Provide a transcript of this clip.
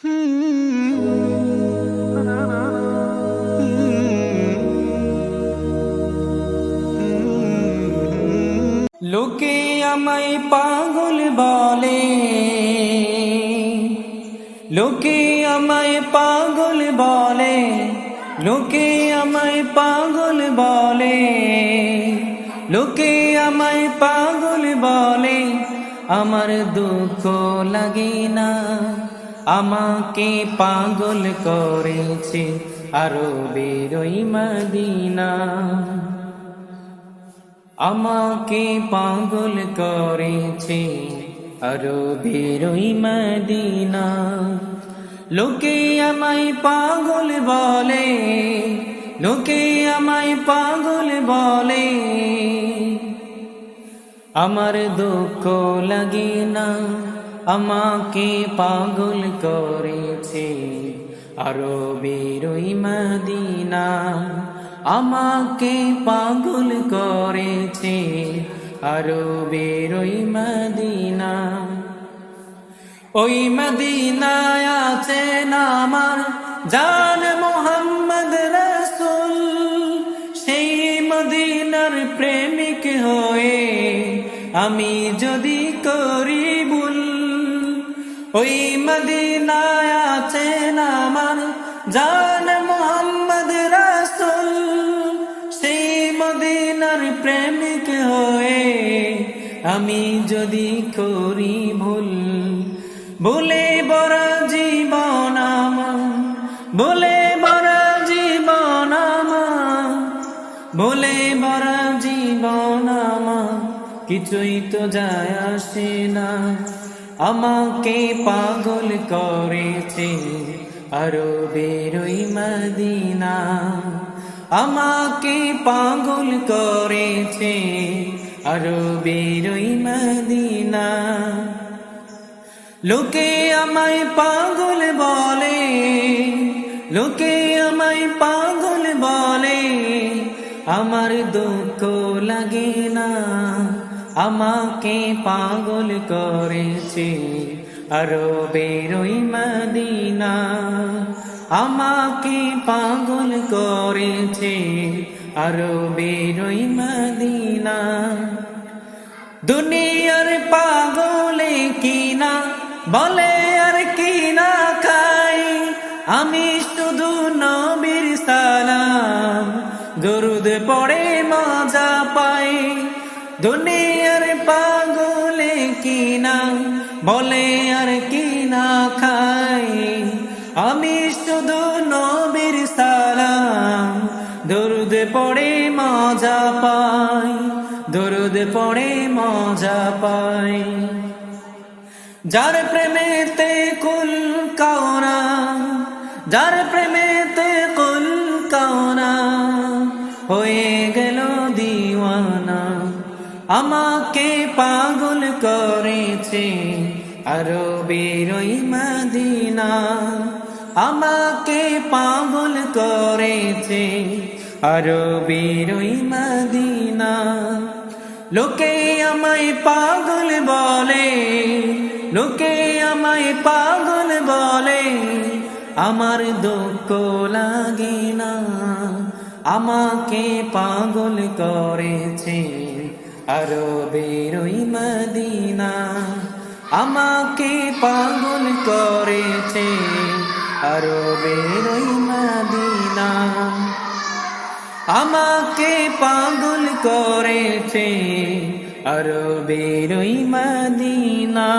লোকে আমায় পাগল বলে, লোকে আমায় পাগল বলে, লোকে আমায় পাগল বলে, লোকে আমায় পাগল বলে। আমার দুঃখ লাগে না, আমাকে পাগল করেছে আরবের ওই মদিনা। আমাকে পাগল করেছে আরবের ওই মদিনা। লোকে আমায় পাগল বলে, লোকে আমায় পাগল বলে। আমার দুঃখ লাগে না, আমাকে পাগল করেছে আরবের ওই মদিনা। আমাকে পাগল করেছে আরবের ওই মদিনা। ওই মদিনায় আছেন আমার জান মুহাম্মদ রাসূল। সেই মদিনার প্রেমিক হয়ে আমি যদি করি ভুল, ওই মদিনায় আছেন আমার জান মুহাম্মদ রাসূল। সেই মদিনার প্রেমিক হয়ে আমি যদি করি ভুল, বলে বড় জীবন আমার, বলে বড় জীবন আমার, বলে বড় জীবন আমার, কিছুই তো যায় আসে না। আমাকে পাগল করেছে আরবের ওই মদিনা। আমাকে পাগল করেছে আরবের ওই মদিনা। লোকে আমায় পাগল বলে, লোকে আমায় পাগল বলে। আমার দুঃখ লাগে না, আমাকে পাগল করেছে আরবের ওই মদিনা। আমাকে পাগল করেছে আরবের ওই মদিনা। দুনিয়ার পাগলে কিনা বলে আর কিনা খাই, আমি শুধু নবীর সালাম দরুদ পড়ে মজা পাই। দুনিয়ার পাগলে কিনা বলে আর কিনা খাই, আমি শুধু নবীর সালাম দরুদ পড়ে মজা পাই, দরুদ পড়ে মজা পাই। যার প্রেমেতে কুল কাওনা, যার প্রেমেতে কুল কাওনা হয়ে গেল দিওয়ানা। আমাকে পাগল করেছে আরবের ওই মদিনা। আমাকে পাগল করেছে আরবের ওই মদিনা। লোকে আমায় পাগল বলে, লোকে আমায় পাগল বলে। আমার দুঃখ লাগে না, আমাকে পাগল করেছে আরবের ওই মদিনা। আমাকে পাগল করেছে আরবের ওই মদিনা। আমাকে পাগল করেছে আরবের ওই মদিনা।